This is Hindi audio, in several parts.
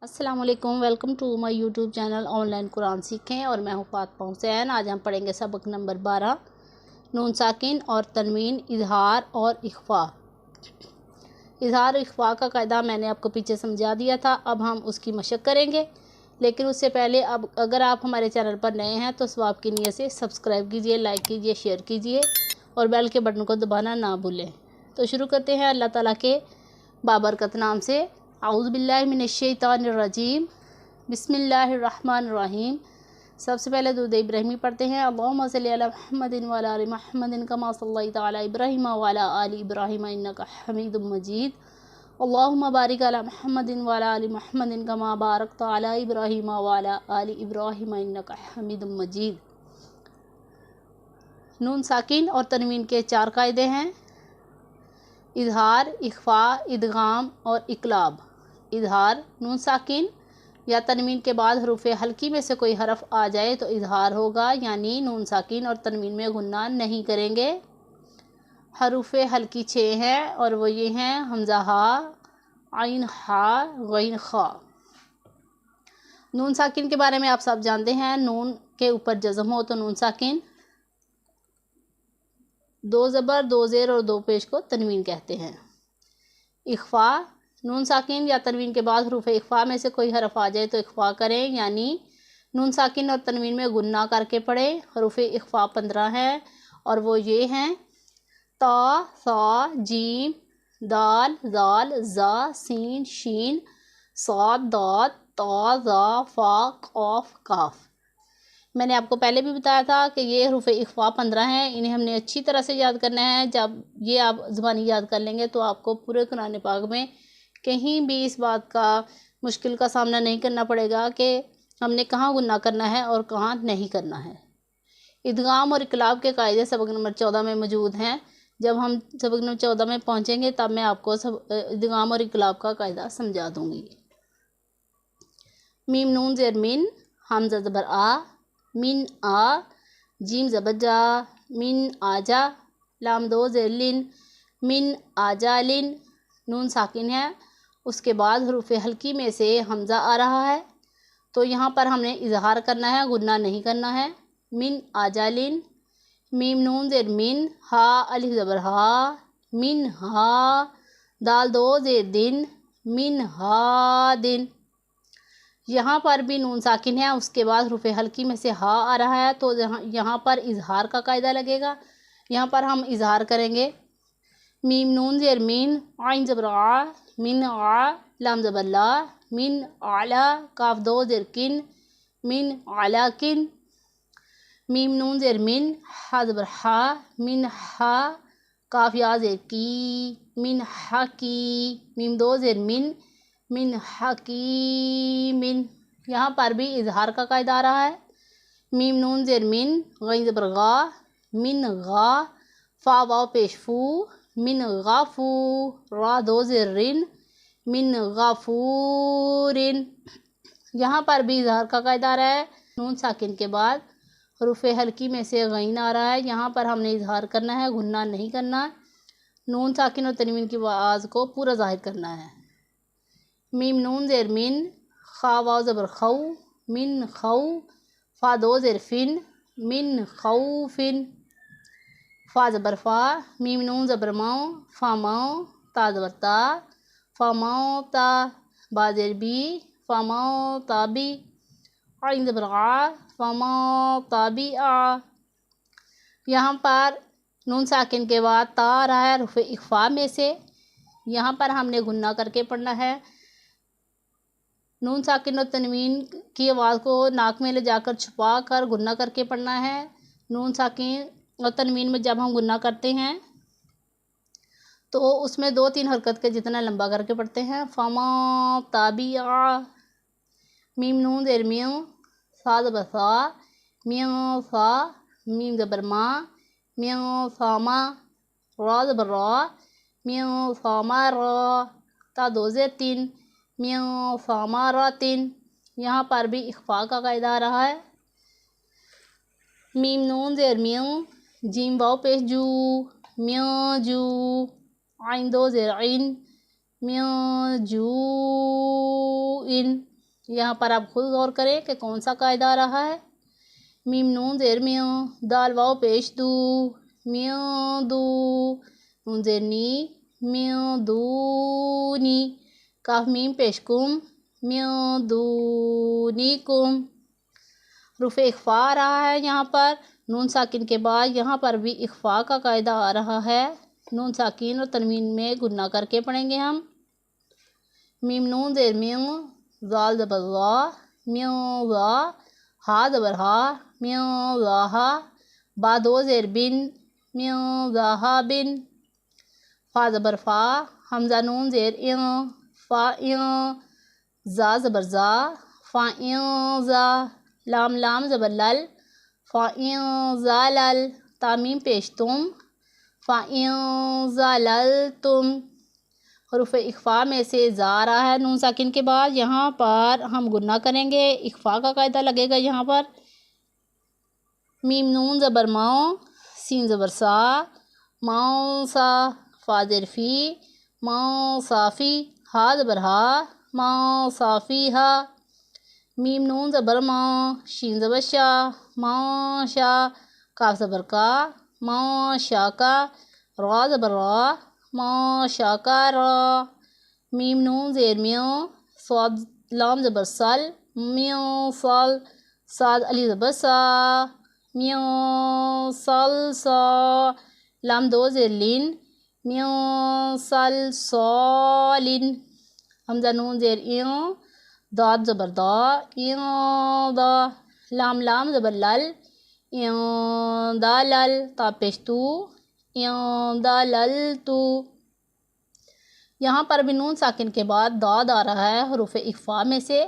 अस्सलाम वालेकुम। Welcome to my YouTube channel online Quran सीखें और मैं हूँ फातिमा हुसैन। आज हम पढ़ेंगे सबक नंबर 12 नून साकिन और तनवीन, इजहार और इख्फा। इजहार और इख्फा का कायदा मैंने आपको पीछे समझा दिया था, अब हम उसकी मशक करेंगे। लेकिन उससे पहले अब अगर आप हमारे चैनल पर नए हैं तो सवाब की नीयत से सब्सक्राइब कीजिए, लाइक कीजिए, शेयर कीजिए और बेल के बटन को दबाना ना भूलें। तो शुरू करते हैं अल्लाह ताला के बाबरकत नाम से। आऊज़ु बिल्लाहि मिनश्शैतानिर्रजीम, बिस्मिल्लाहिर्रहमानिर्रहीम। सबसे पहले दुरूद इब्राहिमी पढ़ते हैं। अल्लाहुम्मा सल्लि अला मुहम्मदिन व अला आलि मुहम्मदिन कमा सल्लैता अला इब्राहीम व अला आलि इब्राहीम इन्नका हमीदुम मजीद। अल्लाहुम्मा बारिक अला मुहम्मदिन व अला आलि मुहम्मदिन कमा बारकता अला इब्राहीम व अला आलि इब्राहीम इन्नका हमीदुम मजीद। नून साकिन और तनवीन के 4 कायदे हैं: इजहार, इख्फा, इदगाम और इकलाब। इजहार, नून साकिन या तनवीन के बाद हरूफ हल्की में से कोई हरफ आ जाए तो इजहार होगा, यानी नून साकिन और तनवीन में गुन्ना नहीं करेंगे। हरूफ हल्की 6 हैं और वो ये हैं: हमज़ा हा, आइन हा, गैन खा। नून साकिन के बारे में आप सब जानते हैं। नून के ऊपर जज़म हो तो नून साकिन, 2 ज़बर, 2 ज़ेर और 2 पेश को तनवीन कहते हैं। इख्फा, नून साकिन या तनवीन के बाद हरूफ इख्फा में से कोई हरफ आ जाए तो इख्फा करें, यानी नून साकिन और तनवीन में गुन्ना करके पढ़ें। हरूफ इख्फा 15 हैं और वो ये हैं: ता, सा, जीम, दाल, जाल, जा, सीन, शीन, साद, दाद, ता, जा, फा, कॉफ, काफ। मैंने आपको पहले भी बताया था कि ये हरूफ इख्फा 15 हैं, इन्हें हमने अच्छी तरह से याद करना है। जब ये आप ज़बानी याद कर लेंगे तो आपको पूरे कुरान पाक में कहीं भी इस बात का मुश्किल का सामना नहीं करना पड़ेगा कि हमने कहाँ गुन्ना करना है और कहाँ नहीं करना है। इदगाम और इकलाब के कायदे सबक नंबर 14 में मौजूद हैं। जब हम सबक नंबर 14 में पहुँचेंगे तब मैं आपको इदगाम और इकलाब का कायदा समझा दूँगी। मीम नून ज़ेर मिन, हमज़ा ज़बर आ, मिन आ, जीम ज़बर जा, मिन आजा, लाम 2 ज़ेर लिन, मिन आजा लिन। नून साकिन है, उसके बाद हरूफ हल्की में से हमज़ा आ रहा है तो यहाँ पर हमने इजहार करना है, गुन्ना नहीं करना है। मिन आजा लिन। मीम नून ज़ेर मिन, हा अलिफ ज़बर हा, मिन हा, दाल 2 ज़ेर दिन, मिन हा दिन। यहाँ पर भी नून साकिन है, उसके बाद हरूफ हल्की में से हा आ रहा है तो यहाँ पर इजहार का कायदा लगेगा। यहाँ पर हम इजहार करेंगे। मीम नून ज़ेर मीन, आइन ज़बर आ, मिन आ, लाम ज़बर ला, मिन आला, काफ 2 ज़ेर किन, मिन आला किन। मीम नून ज़ेर मिन, हा ज़बर हा, मिन हा, काफ या ज़ेर की, मिन हा की। मीम 2 ज़ेर मिन, मिन हकीमिन। यहाँ पर भी इजहार का कायदा आ रहा है। मीम नून ज़ेर मिन, गैन ज़बर गा, मिन गा, फा वाव पेश फू, मिन गाफू, रा 2 ज़ेर रिन, मिन गाफूरिन। यहाँ पर भी इजहार का कायदा आ रहा है। नून साकिन के बाद हरूफ हल्की में से गैन आ रहा है, यहाँ पर हमने इजहार करना है, गुन्ना नहीं करना। नून साकिन और तनवीन की आवाज़ को पूरा ज़ाहिर करना है। मीम नून ज़ेर मिन, खा वाव ज़बर खऊ, मिन खऊ, फा 2 ज़ेर फिन, मिन खऊफिन, फा ज़बर फा, मीम नून ज़बर माओ, फा माओ, ता ज़बर ता, फा माओ ता, बा ज़ेर बी, फा माओ ताबी, आइन ज़बर आ, फा माओ ताबी आ। यहाँ पर नून साकिन के बाद ता आ रहा है हरूफ इख्फा में से, यहाँ पर हमने गुन्ना करके पढ़ना है। नून साकिन और तनवीन की आवाज़ को नाक में ले जाकर छुपा कर गुन्ना करके पढ़ना है। नून साकिन और तनवीन में जब हम गुन्ना करते हैं तो उसमें 2-3 हरकत के जितना लंबा करके पढ़ते हैं। फमा ताबिया। मीम नून ज़ेर मियों, सा ज़बर सा, मियों सा, मीम ज़बर मा, मियों सामा, रा ज़बर रा, मियों सामा रा, ता 2 ज़ेर 3, मियों सामा रा 3। यहाँ पर भी इख्फा का कायदा आ रहा है। मीम नून ज़ेर मियों, जीम वाव पेश जू, मियों जू, आइन 2 ज़ेर आइन, मिन जूइन। यहाँ पर आप खुद गौर करें कि कौन सा कायदा आ रहा है। मीम नून ज़ेर मिन, दाल वाव पेश दू, मिन दू, नून ज़ेर नी, मिन दूनी, काफ मीम पेश कुम, मिन दूनिकुम। रुफ़े इख्फा आ रहा है यहाँ पर नून साकिन के बाद। यहाँ पर भी इख्फा का कायदा आ रहा है। नून साकिन और तनवीन में गुन्ना करके पढ़ेंगे हम। मीम नून ज़ेर मिन, ज़ाल ज़बर ज़ा, मिन ज़ा, हा ज़बर हा, मिन ज़ाहा, बा दो ज़ेर बिन, मिन ज़ाहा बिन, फा ज़बर फा, हमज़ा नून ज़ेर इन, फ़ा इन, ज़ा ज़बर ज़ा, फ़ा इन ज़ा, लाम लाम ज़बर लल, फ़ा इन ज़ा लल, तामीम पेश तुम, फ़ा इन ज़ा लल तुम। हुरूफ़े इख्फा में से ज़ा आ रहा है नून साकिन के बाद। यहाँ पर हम गुन्ना करेंगे, इख्फा का कायदा लगेगा यहाँ पर। मीम नून ज़बर माओ, सीन ज़बर सा, माओ सा, फा ज़ेर फ़ी, माओ साफ़ी, हा ज़बर हा, माओ साफ़ी हा। मीम नून ज़बर माओ, शीन ज़बर शा, माओ शा, काफ ज़बर का, माओ शा का, रा ज़बर रा, माओ शा का रा। मीम नून ज़ेर मियो, स्वाद लाम ज़बर सल, मियो सल, साद अली ज़बर सा, मियो सल सा, लाम दो ज़ेर लिन, मियो सल सॉलिन, हमज़ा नून ज़ेर इयो, दाद ज़बर दा, इयो दा, लाम लाम ज़बर लल, इयो दा लल, ता पेश तू, इयो दा लल तू। यहाँ पर भी नून साकिन के बाद दाद आ रहा है हुरूफ़े इख्फा में से।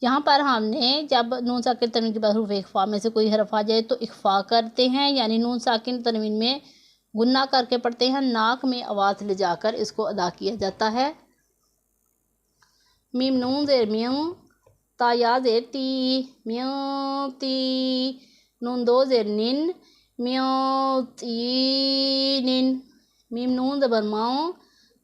यहाँ पर हमने जब नून साकिन तनवीन के बाद हुरूफ़े इख्फा में से कोई हरफ आ जाए तो इख्फा करते हैं, यानी नून साकिन तनवीन में गुन्ना करके पढ़ते हैं। नाक में आवाज़ ले जाकर इसको अदा किया जाता है। मीम नून ज़ेर मियों, ता या ज़ेर ती, मियों ती, नून दो ज़ेर निन, मियों ती निन। मीम नून ज़बर माओ,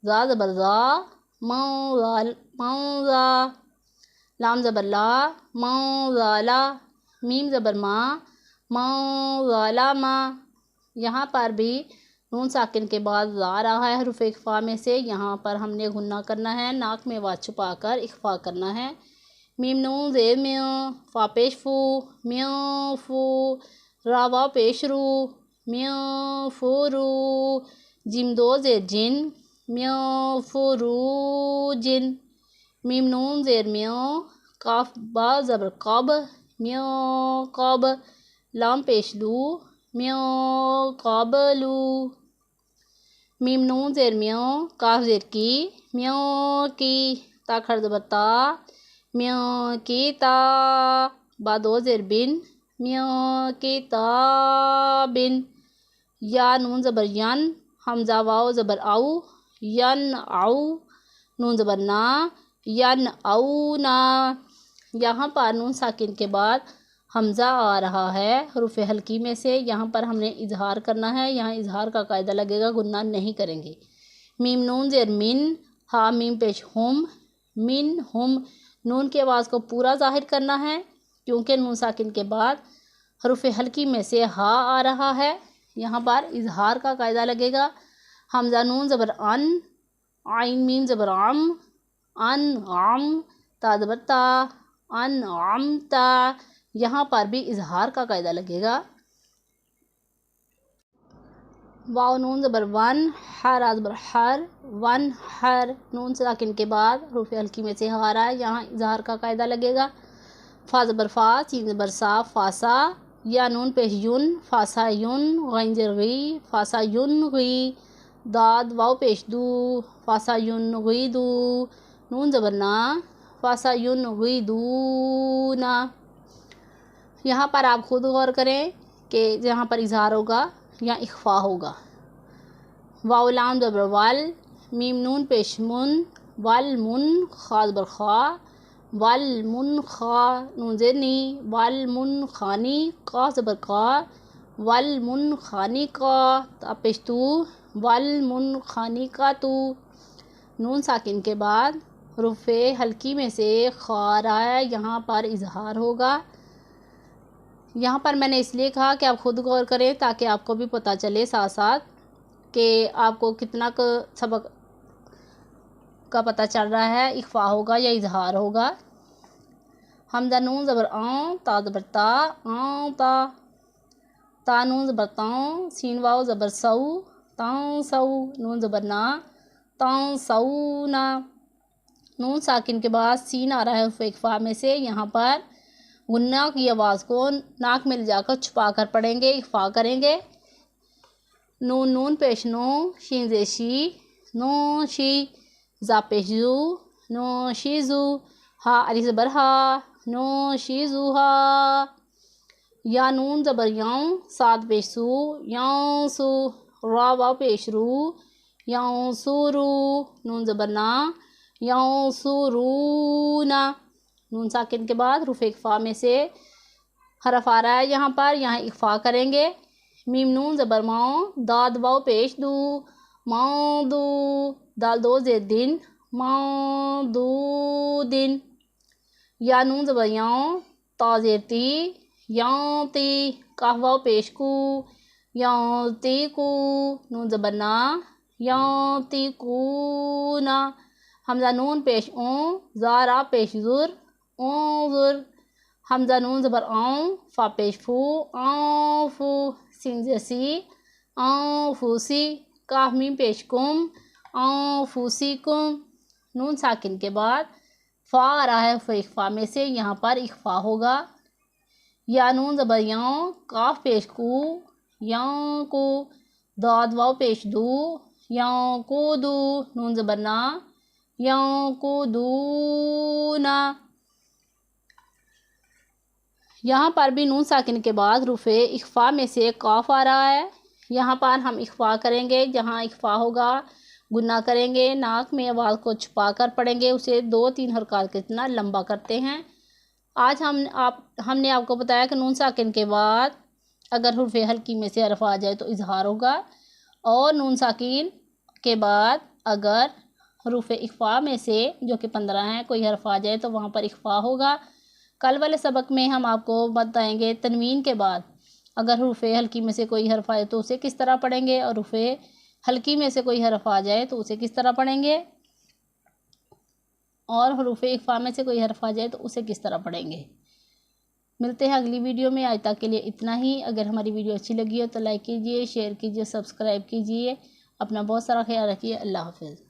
ज़ा ज़बर ज़ा, माओ ज़ा, लाम ज़बर ला, माओ ज़ाला, मीम ज़बर मा, माओ ज़ाला मा। यहाँ पर भी नून साकिन के बाद ज़ा आ रहा है हुरूफ़े इख्फा में से। यहाँ पर हमने गुन्ना करना है, नाक में आवाज़ छुपा कर इख्फा करना है। मीम नून ज़ेर मियों, फ़ा पेश फ़ू, मियों फ़ू, रा वाव पेश रू, मियों फ़ू रू, जिम दो ज़ेर जिन, मियों फ़ू रू जिन। मीम नून ज़ेर मियों, काफ बा ज़बर कब, मियों कब, लाम पेश लू, मियों कबलू। मीम नून ज़ेर मियों, काफ ज़ेर की, मियों की, ता खर ज़बर ता, मियों की ता, बा दो ज़ेर बिन, मियों की ता बिन। या नून ज़बर यन, हमज़ा वाव ज़बर आऊ, यन आऊ, नून ज़बर ना, यन आऊ ना। यहाँ पर नून साकिन के बाद हमज़ा आ रहा है हुरूफ़े हल्की में से। यहाँ पर हमने इजहार करना है, यहाँ इजहार का कायदा लगेगा, गुन्ना नहीं करेंगे। मीम नून ज़ेर मिन, हा मीम पेश हुम, मिन हुम, नून की आवाज़ को पूरा ज़ाहिर करना है क्योंकि नून साकिन के बाद हुरूफ़े हल्की में से हा आ रहा है। यहाँ पर इजहार का कायदा लगेगा। हमज़ा नून ज़बर अन, आइन मीम ज़बर आम, अन आम, ता ज़बर ता, अन आम ता। यहाँ पर भी इजहार का कायदा लगेगा। वाव नून ज़बर वन, हर ज़बर हर, वन हर, नून साकिन के बाद हुरूफ़े हल्की में से हा रहा है, यहाँ इजहार का कायदा लगेगा। फा ज़बर फा, सीन ज़बर सा, फासा, या नून पेश युन, फासा युन, गैन ज़ेर गी, फासा युन गी, दाद वाव पेश दू, फासा युन गी दू, नून ज़बर ना, फासा युन गी दू ना। यहाँ पर आप खुद गौर करें कि जहाँ पर इजहार होगा यहाँ इख्फा होगा। वाव लाम ज़बर वाल, मीम नून पेश मुन, वाल मुन, खा ज़बर खा, वाल मुन खा, नून ज़ेर नी, वाल मुन खानी, का ज़बर का, वाल मुन खानी का, ता पेश तू, वाल मुन खानी का तू। नून साकिन के बाद रुफ़े हल्की में से खा आ रहा है, यहाँ पर इजहार होगा। यहाँ पर मैंने इसलिए कहा कि आप ख़ुद गौर करें ताकि आपको भी पता चले साथ साथ कि आपको कितना सबक का पता चल रहा है, इख्फा होगा या इजहार होगा। हमजा नून ज़बर ता ज़बर ता ता नून ज़बर ताऊ, सीन वाव ज़बर सऊ, ताऊ सऊ, नून ज़बर ना, ताऊ सऊ ना। नून साकिन के बाद सीन आ रहा है इख्फा में से, यहाँ पर गुन्ना की आवाज़ को नाक में ले जाकर छुपा कर पढ़ेंगे, इख्फा करेंगे। नून नून पेश नो, शीन ज़ेशी, नो शी, जा पेश जू, नो शीजू, हा अली ज़बर हा, नो शीजू हा। या नून ज़बर याऊं, साद पेश सू, याऊं सू, रा वाव पेश रू, याऊं सूरू, नून ज़बर ना, याऊं सूरू ना। नून साकिन के बाद रुफ़े इख्फा में से हरफ आ रहा है यहाँ पर, यहाँ इख्फा करेंगे। मीम नून ज़बर माओ, दाद वाव पेश दू, माओ दू, दाल दो ज़ेर दिन, माओ दू दिन। या नून ज़बर याओ, ता ज़ेर ती, याओ ती, काफ वाव पेश कू, याओ ती कू, नून ज़बर ना, याओ ती कू ना। हमजा नून पेश ऊँ, ज़ारा पेश ज़ुर, ऊँ ज़ुर। हमजा नून ज़बर आऊँ, फ़ा पेश फू, आऊँ फू, सीन ज़सी, आऊँ फूसी, काफ मीम पेश कुम, आऊँ फूसी कुम। नून साकिन के बाद फ़ा आ रहा है इख्फा में से, यहाँ पर इख्फा होगा। या नून ज़बर याऊँ, काफ पेश कू, याऊँ कू, दाद वाव पेश दू, याऊँ कू दू, नून ज़बर ना, याऊँ कू दू ना। यहाँ पर भी नून साकिन के बाद रुफ़े इख्फा में से काफ आ रहा है, यहाँ पर हम इख्फा करेंगे। जहाँ इख्फा होगा गुन्ना करेंगे, नाक में आवाज़ को छुपा कर पढ़ेंगे, उसे 2-3 हरकत कितना लंबा करते हैं। आज हमने आपको बताया कि नून साकिन के बाद अगर रुफ़े हल्की में से हरफ आ जाए तो इजहार होगा, और नून साकिन के बाद अगर रुफ़े इख्फा में से जो कि 15 हैं कोई हरफ आ जाए तो वहाँ पर इख्फा होगा। कल वाले सबक में हम आपको बताएंगे तनवीन के बाद अगर रुफ़े हल्की में से कोई हरफ आए तो उसे किस तरह पढ़ेंगे, और रुफ़े हल्की में से कोई हरफ आ जाए तो उसे किस तरह पढ़ेंगे, और हुरूफ़े इख्फा में से कोई हरफ आ जाए तो उसे किस तरह पढ़ेंगे। मिलते हैं अगली वीडियो में। आज तक के लिए इतना ही। अगर हमारी वीडियो अच्छी लगी हो तो लाइक कीजिए, शेयर कीजिए, सब्सक्राइब कीजिए। अपना बहुत सारा ख्याल रखिए। अल्लाह हाफ़िज़।